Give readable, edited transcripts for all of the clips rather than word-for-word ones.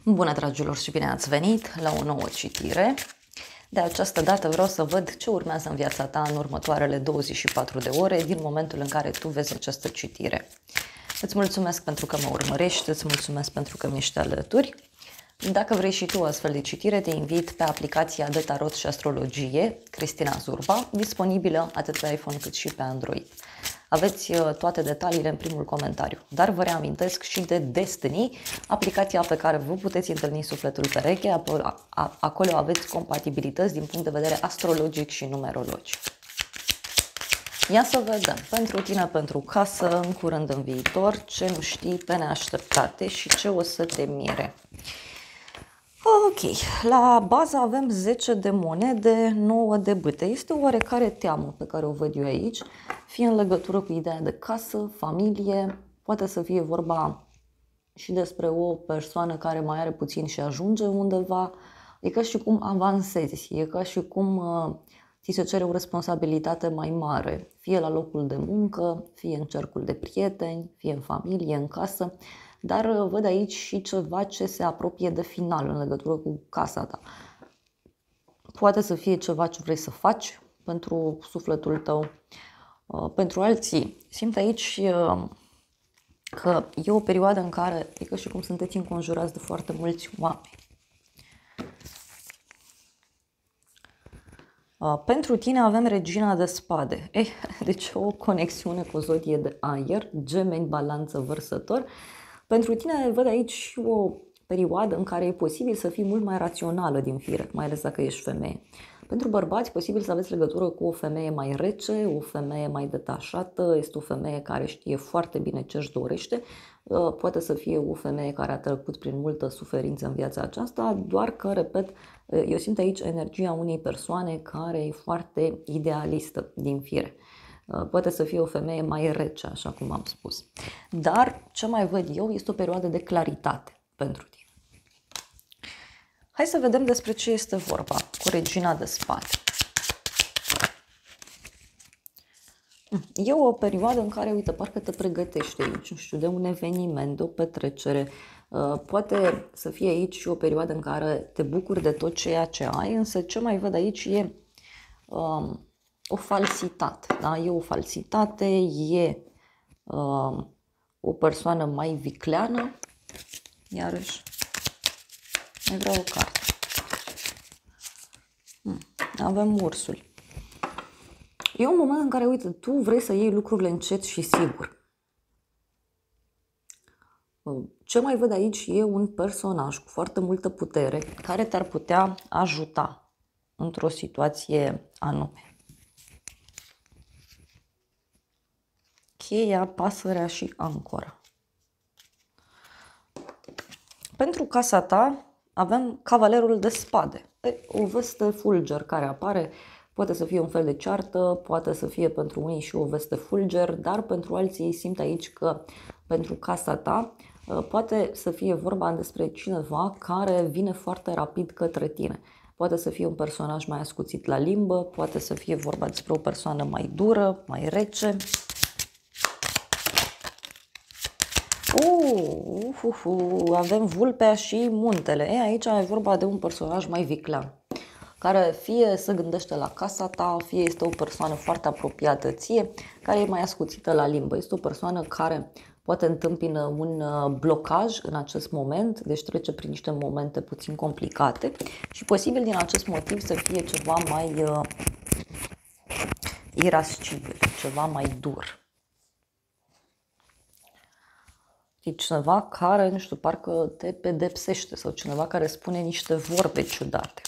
Bună, dragilor, și bine ați venit la o nouă citire. De această dată vreau să văd ce urmează în viața ta în următoarele 24 de ore din momentul în care tu vezi această citire. Îți mulțumesc pentru că mă urmărești, îți mulțumesc pentru că mi-ești alături. Dacă vrei și tu o astfel de citire, te invit pe aplicația de tarot și astrologie Cristina Zurba, disponibilă atât pe iPhone cât și pe Android. Aveți toate detaliile în primul comentariu. Dar vă reamintesc și de Destiny, aplicația pe care vă puteți întâlni sufletul pereche. Acolo aveți compatibilități din punct de vedere astrologic și numerologic. Ia să vedem, pentru tine, pentru casă, în curând în viitor, ce nu știi pe neașteptate și ce o să te mire. Ok, la bază avem 10 de monede, 9 de bâte. Este o oarecare teamă pe care o văd eu aici, fie în legătură cu ideea de casă, familie, poate să fie vorba și despre o persoană care mai are puțin și ajunge undeva. E ca și cum avansezi, e ca și cum ți se cere o responsabilitate mai mare, fie la locul de muncă, fie în cercul de prieteni, fie în familie, în casă. Dar văd aici și ceva ce se apropie de final în legătură cu casa ta. Poate să fie ceva ce vrei să faci pentru sufletul tău. Pentru alții, simt aici că e o perioadă în care e ca și cum sunteți înconjurați de foarte mulți oameni. Pentru tine avem Regina de Spade. Deci o conexiune cu o zodie de aer, Gemeni, Balanță, Vărsător. Pentru tine văd aici o perioadă în care e posibil să fii mult mai rațională din fire, mai ales dacă ești femeie. Pentru bărbați, posibil să aveți legătură cu o femeie mai rece, o femeie mai detașată, este o femeie care știe foarte bine ce își dorește, poate să fie o femeie care a trecut prin multă suferință în viața aceasta, doar că, repet, eu simt aici energia unei persoane care e foarte idealistă din fire. Poate să fie o femeie mai rece, așa cum am spus. Dar ce mai văd eu este o perioadă de claritate pentru tine. Hai să vedem despre ce este vorba cu Regina de Spade. E o perioadă în care, uite, parcă te pregătești aici, nu știu, de un eveniment, de o petrecere. Poate să fie aici și o perioadă în care te bucuri de tot ceea ce ai, însă ce mai văd aici e o falsitate. Da? E o falsitate, e o persoană mai vicleană, iarăși. Mai vreau o carte. Avem ursul. E un moment în care, uite, tu vrei să iei lucrurile încet și sigur. Ce mai văd aici e un personaj cu foarte multă putere care te-ar putea ajuta într-o situație anume. Cheia, pasărea și ancora. Pentru casa ta avem Cavalerul de Spade. O veste fulger care apare, poate să fie un fel de ceartă, poate să fie pentru unii și o veste fulger, dar pentru alții simt aici că pentru casa ta poate să fie vorba despre cineva care vine foarte rapid către tine. Poate să fie un personaj mai ascuțit la limbă, poate să fie vorba despre o persoană mai dură, mai rece. Avem vulpea și muntele. Aici e vorba de un personaj mai viclean, care fie se gândește la casa ta, fie este o persoană foarte apropiată ție, care e mai ascuțită la limbă. Este o persoană care poate întâmpină un blocaj în acest moment, deci trece prin niște momente puțin complicate și posibil din acest motiv să fie ceva mai irascibil, ceva mai dur. E cineva care, nu știu, parcă te pedepsește sau cineva care spune niște vorbe ciudate.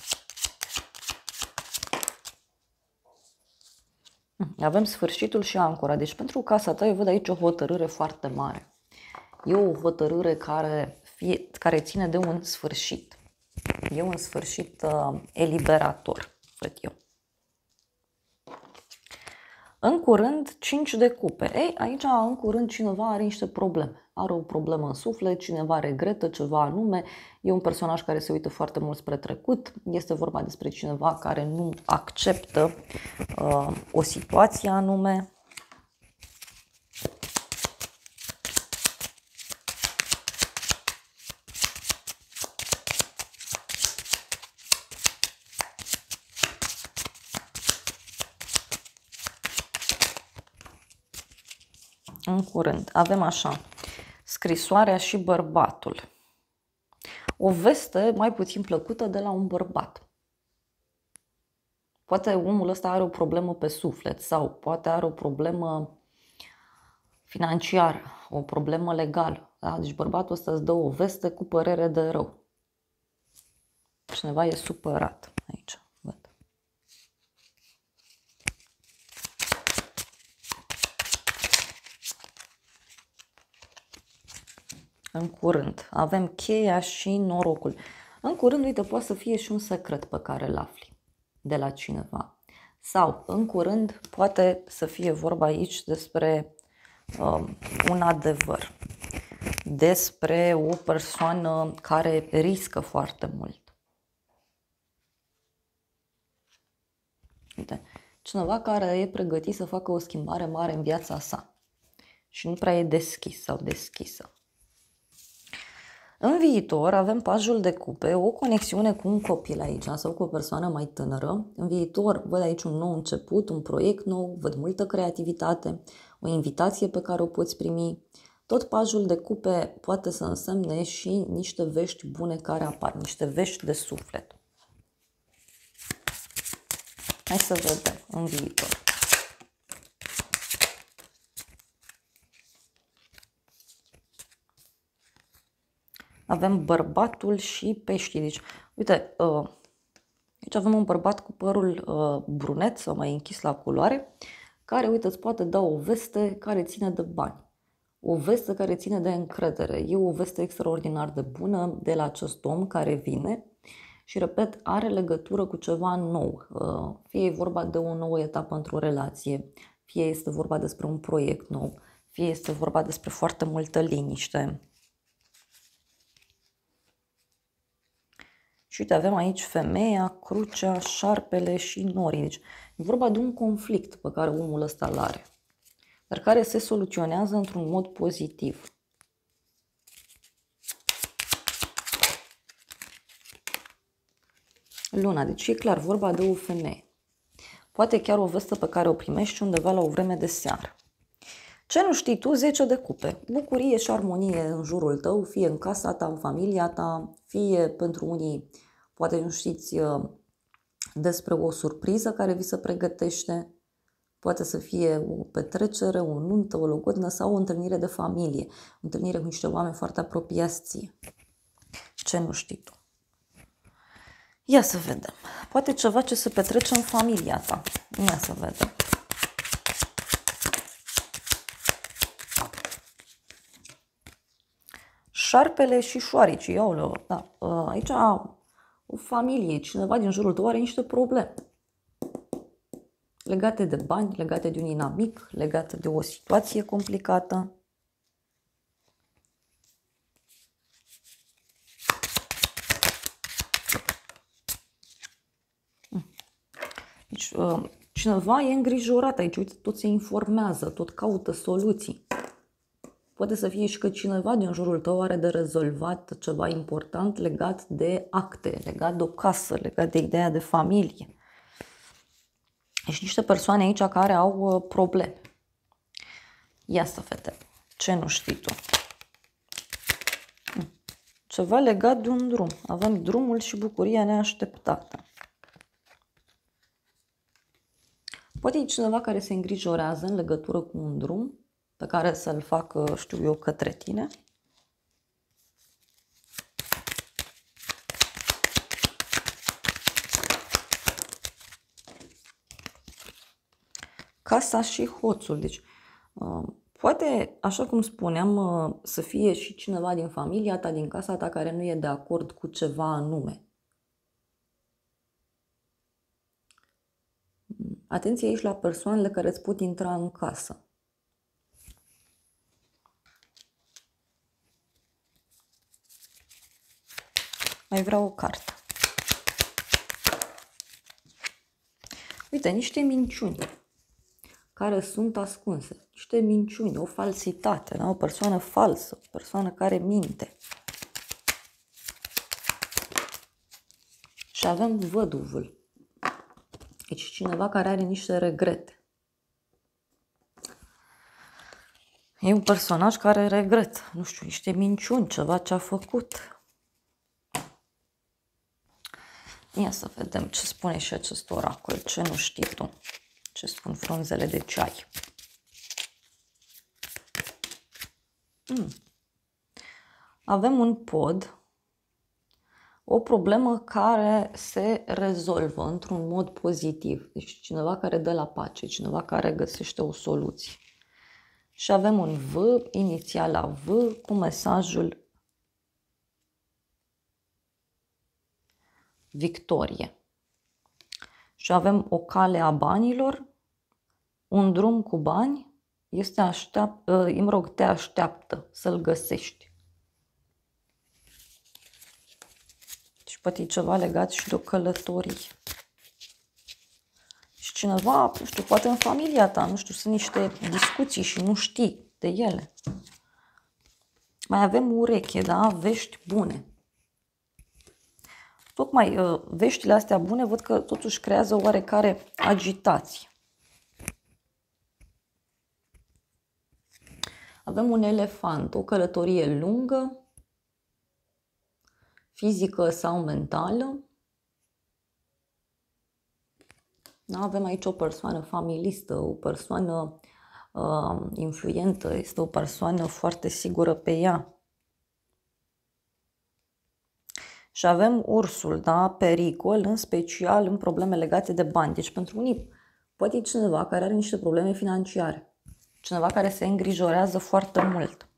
Avem sfârșitul și ancora. Deci pentru casa ta eu văd aici o hotărâre foarte mare. E o hotărâre care ține de un sfârșit. E un sfârșit eliberator, văd eu. În curând, 5 de cupe. Aici în curând cineva are niște probleme. Are o problemă în suflet, cineva regretă ceva anume, e un personaj care se uită foarte mult spre trecut, este vorba despre cineva care nu acceptă o situație anume. În curând. Avem așa, scrisoarea și bărbatul. O veste mai puțin plăcută de la un bărbat. Poate omul ăsta are o problemă pe suflet sau poate are o problemă financiară, o problemă legală. Da? Deci bărbatul ăsta îți dă o veste cu părere de rău. Cineva e supărat aici. Văd. În curând. Avem cheia și norocul. În curând, uite, poate să fie și un secret pe care îl afli de la cineva. Sau, în curând, poate să fie vorba aici despre un adevăr. Despre o persoană care riscă foarte mult. Uite, cineva care e pregătit să facă o schimbare mare în viața sa și nu prea e deschis sau deschisă. În viitor avem pajul de cupe, o conexiune cu un copil aici sau cu o persoană mai tânără. În viitor văd aici un nou început, un proiect nou, văd multă creativitate, o invitație pe care o poți primi. Tot pajul de cupe poate să însemne și niște vești bune care apar, niște vești de suflet. Hai să vedem în viitor. Avem bărbatul și peștii. Deci, uite, aici avem un bărbat cu părul brunet sau mai închis la culoare, care, uite, îți poate da o veste care ține de bani. O veste care ține de încredere. E o veste extraordinar de bună de la acest om care vine și, repet, are legătură cu ceva nou. Fie e vorba de o nouă etapă într-o relație, fie este vorba despre un proiect nou, fie este vorba despre foarte multă liniște. Și uite, avem aici femeia, crucea, șarpele și norii. Deci e vorba de un conflict pe care omul ăsta îl are, dar care se soluționează într-un mod pozitiv. Luna, deci e clar, vorba de o femeie. Poate chiar o veste pe care o primești undeva la o vreme de seară. Ce nu știi tu? 10 de cupe. Bucurie și armonie în jurul tău, fie în casa ta, în familia ta, fie pentru unii, poate nu știți despre o surpriză care vi se pregătește, poate să fie o petrecere, o nuntă, o logodnă sau o întâlnire de familie, o întâlnire cu niște oameni foarte apropiați ție. Ce nu știi tu? Ia să vedem. Poate ceva ce se petrece în familia ta. Ia să vedem. Șarpele și șoaricii, iau, da. Aici o familie, cineva din jurul tău are niște probleme legate de bani, legate de un inamic, legate de o situație complicată. Deci, cineva e îngrijorat aici, uite, tot se informează, tot caută soluții. Poate să fie și că cineva din jurul tău are de rezolvat ceva important legat de acte, legat de o casă, legat de ideea de familie. Deci niște persoane aici care au probleme. Ia să vedem. Ce nu știi tu? Ceva legat de un drum. Avem drumul și bucuria neașteptată. Poate e cineva care se îngrijorează în legătură cu un drum pe care să-l facă, știu eu, către tine. Casa și hoțul. Deci, poate, așa cum spuneam, să fie și cineva din familia ta, din casa ta, care nu e de acord cu ceva anume. Atenție aici la persoanele care îți pot intra în casă. Mai vreau o carte. Uite, niște minciuni care sunt ascunse. Niște minciuni, o falsitate, da? O persoană falsă, o persoană care minte. Și avem văduvul. Deci cineva care are niște regrete. E un personaj care regretă, nu știu, niște minciuni, ceva ce a făcut. Ia să vedem ce spune și acest oracol, ce nu știi tu, ce spun frunzele de ceai. Avem un pod, o problemă care se rezolvă într-un mod pozitiv. Deci cineva care dă la pace, cineva care găsește o soluție. Și avem un V, inițiala V, cu mesajul victorie. Și avem o cale a banilor, un drum cu bani, te așteaptă să-l găsești. Și poate e ceva legat și de o călătorie. Și cineva, nu știu, poate în familia ta, nu știu, sunt niște discuții și nu știi de ele. Mai avem ureche, da? Vești bune. Tocmai veștile astea bune văd că totuși creează oarecare agitație. Avem un elefant, o călătorie lungă, fizică sau mentală. Da? Avem aici o persoană familistă, o persoană influentă, este o persoană foarte sigură pe ea. Și avem ursul, da? Pericol, în special în probleme legate de bani. Deci pentru unii poate e cineva care are niște probleme financiare, cineva care se îngrijorează foarte mult.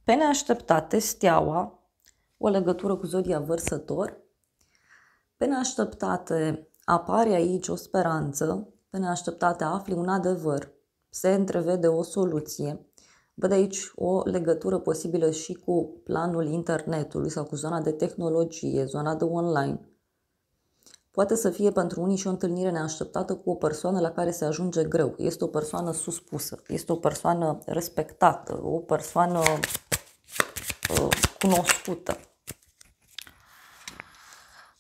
Pe neașteptate, steaua, o legătură cu zodia Vărsător. Pe neașteptate apare aici o speranță, pe neașteptate afli un adevăr, se întrevede o soluție. Văd aici o legătură posibilă și cu planul internetului sau cu zona de tehnologie, zona de online. Poate să fie pentru unii și o întâlnire neașteptată cu o persoană la care se ajunge greu. Este o persoană suspusă, este o persoană respectată, o persoană cunoscută.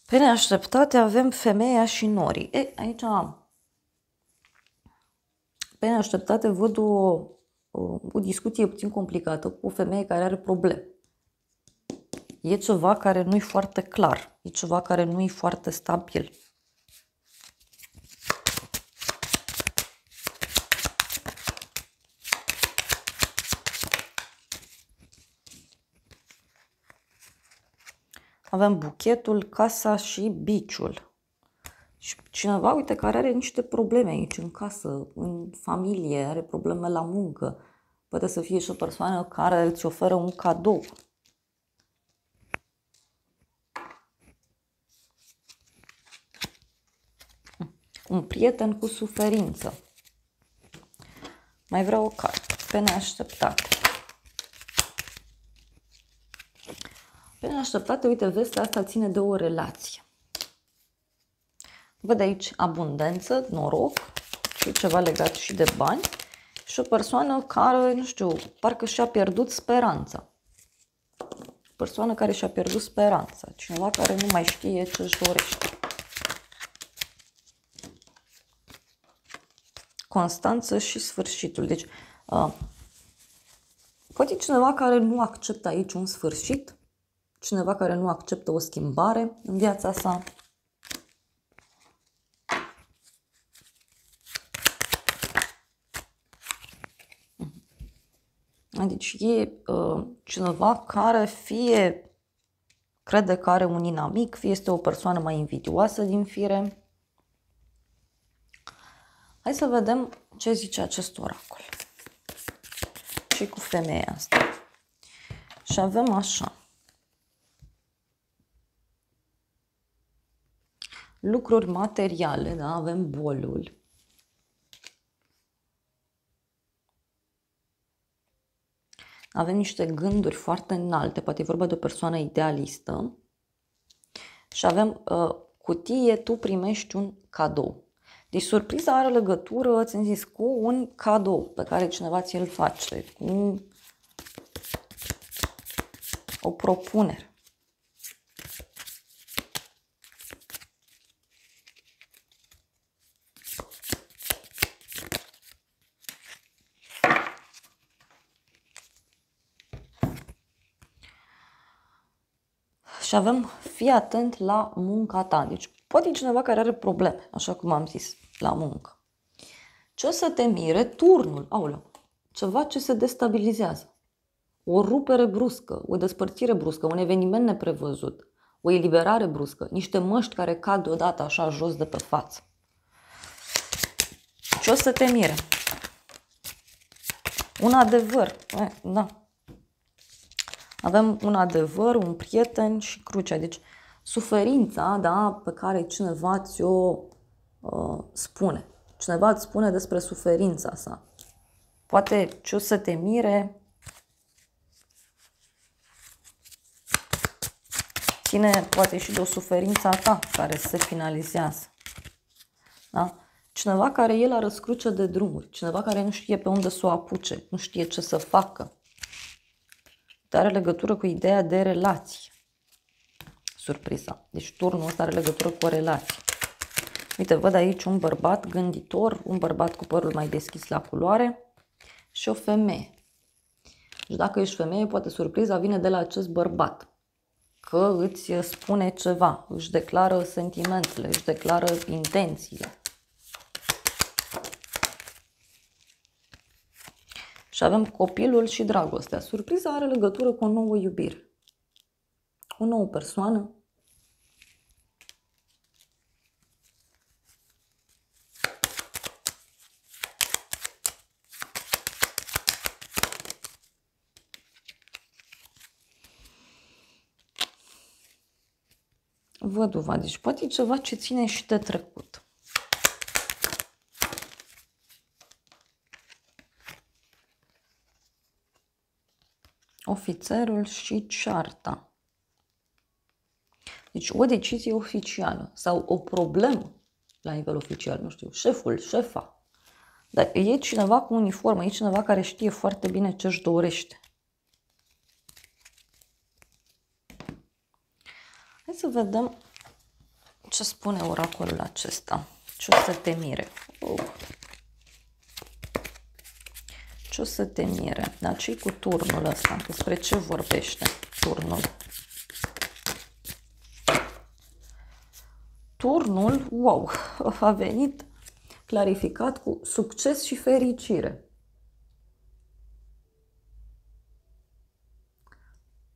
Pe neașteptate avem femeia și norii. Aici, pe neașteptate, văd o discuție puțin complicată cu o femeie care are probleme. E ceva care nu e foarte clar, e ceva care nu e foarte stabil. Avem buchetul, casa și biciul. Și cineva, uite, care are niște probleme aici în casă, în familie, are probleme la muncă. Poate să fie și o persoană care îți oferă un cadou. Un prieten cu suferință. Mai vreau o carte. Pe neașteptate. Pe neașteptate, uite, vestea asta ține de o relație. Văd aici abundență, noroc și ceva legat și de bani și o persoană care, nu știu, parcă și-a pierdut speranța. O persoană care și-a pierdut speranța. Cineva care nu mai știe ce își dorește. Constanță și sfârșitul. Deci, poate cineva care nu acceptă aici un sfârșit, cineva care nu acceptă o schimbare în viața sa. Deci e cineva care fie crede că are un inamic, fie este o persoană mai invidioasă din fire. Hai să vedem ce zice acest oracol. Și cu femeia asta. Și avem așa. Lucruri materiale, da? Avem bolul. Avem niște gânduri foarte înalte, poate e vorba de o persoană idealistă. Și avem cutie, tu primești un cadou. Deci surpriza are legătură, ți-am zis, cu un cadou pe care cineva ți-l face, cu o propunere. Și avem, fii atent la munca ta. Deci poate e cineva care are probleme, așa cum am zis, la muncă. Ce o să te mire? Turnul. Aoleu, ceva ce se destabilizează. O rupere bruscă, o despărțire bruscă, un eveniment neprevăzut, o eliberare bruscă, niște măști care cad deodată așa jos de pe față. Ce o să te mire? Un adevăr. Da. Avem un adevăr, un prieten și crucea. Deci suferința, da, pe care cineva ți-o spune. Cineva îți spune despre suferința sa. Poate ce o să te mire ține poate și de o suferință a ta care se finalizează. Da? Cineva care e la răscruce de drumuri, cineva care nu știe pe unde să o apuce, nu știe ce să facă. Are legătură cu ideea de relație. Surpriza. Deci turnul ăsta are legătură cu o relație. Uite, văd aici un bărbat gânditor, un bărbat cu părul mai deschis la culoare și o femeie. Și dacă ești femeie, poate surpriza vine de la acest bărbat. Că îți spune ceva, își declară sentimentele, își declară intențiile. Și avem copilul și dragostea. Surpriza are legătură cu o nouă iubire. O nouă persoană. Văduva, deci poate e ceva ce ține și de trecut. Ofițerul și cearta. Deci o decizie oficială sau o problemă la nivel oficial, nu știu, șeful, șefa. Dar e cineva cu uniformă, e cineva care știe foarte bine ce își dorește. Hai să vedem ce spune oracolul acesta. Ce o să te mire? Ce o să te mire? Dar ce-i cu turnul ăsta? Despre ce vorbește turnul? Turnul, wow, a venit clarificat cu succes și fericire.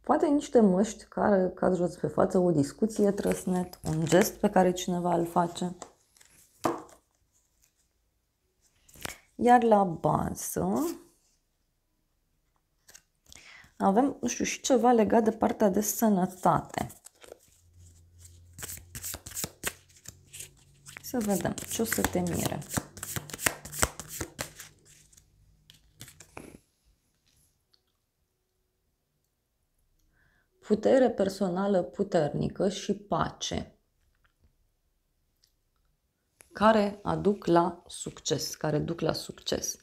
Poate niște măști care cad jos pe față, o discuție trăsnet, un gest pe care cineva îl face. Iar la bază avem, nu știu, și ceva legat de partea de sănătate. Să vedem ce o să te mire. Putere personală puternică și pace, care aduc la succes, care duc la succes.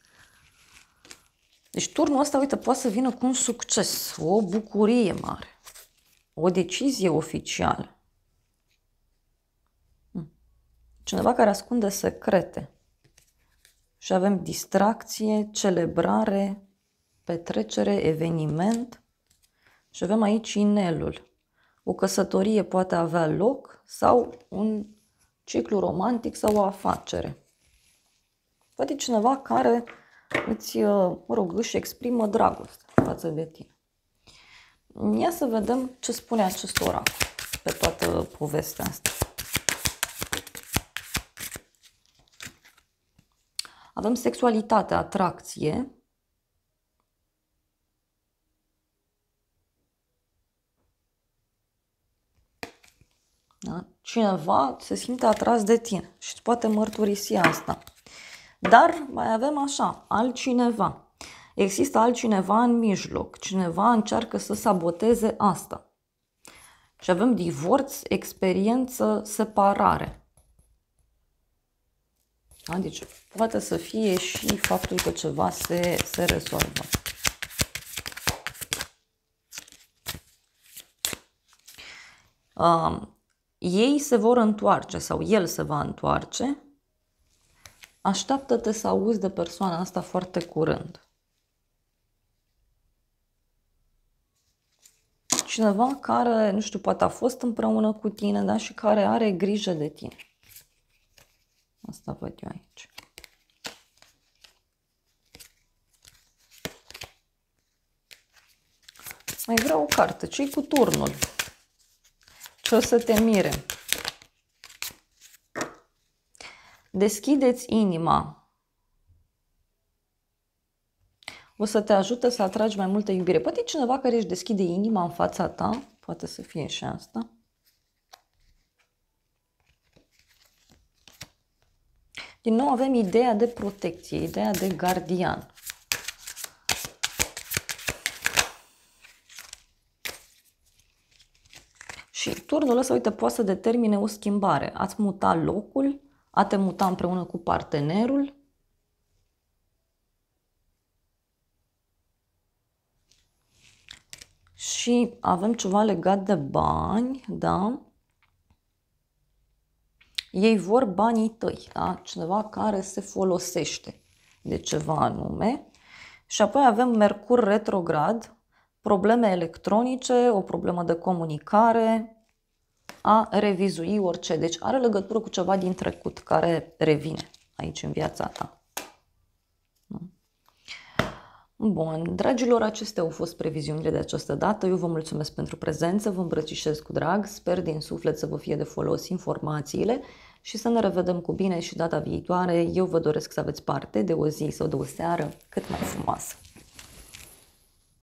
Deci turnul ăsta, uite, poate să vină cu un succes, o bucurie mare, o decizie oficială. Cineva care ascunde secrete. Și avem distracție, celebrare, petrecere, eveniment. Și avem aici inelul. O căsătorie poate avea loc sau un ciclu romantic sau o afacere. Poate cineva care își exprimă dragoste față de tine. Ia să vedem ce spune acest oracol pe toată povestea asta. Avem sexualitate, atracție. Da? Cineva se simte atras de tine și îți poate mărturisi asta. Dar mai avem așa, altcineva. Există altcineva în mijloc. Cineva încearcă să saboteze asta. Și avem divorț, experiență, separare. Da? Deci poate să fie și faptul că ceva se rezolvă. Ei se vor întoarce sau el se va întoarce. Așteaptă-te să auzi de persoana asta foarte curând. cineva care, nu știu, poate a fost împreună cu tine, da, și care are grijă de tine. Asta văd eu aici. Mai vreau o carte. Ce-i cu turnul? Ce o să te mire? Deschideți inima. O să te ajute să atragi mai multă iubire. Poate e cineva care își deschide inima în fața ta. Poate să fie și asta. Din nou avem ideea de protecție, ideea de gardian. Și turnul ăsta, uite, poate să determine o schimbare. Ați muta locul, a te muta împreună cu partenerul. Și avem ceva legat de bani, da? Ei vor banii tăi, da? Cineva care se folosește de ceva anume. Și apoi avem Mercur retrograd, probleme electronice, o problemă de comunicare, a revizui orice. Deci are legătură cu ceva din trecut care revine aici în viața ta. Bun, dragilor, acestea au fost previziunile de această dată. Eu vă mulțumesc pentru prezență, vă îmbrățișez cu drag, sper din suflet să vă fie de folos informațiile și să ne revedem cu bine și data viitoare. Eu vă doresc să aveți parte de o zi sau de o seară cât mai frumoasă.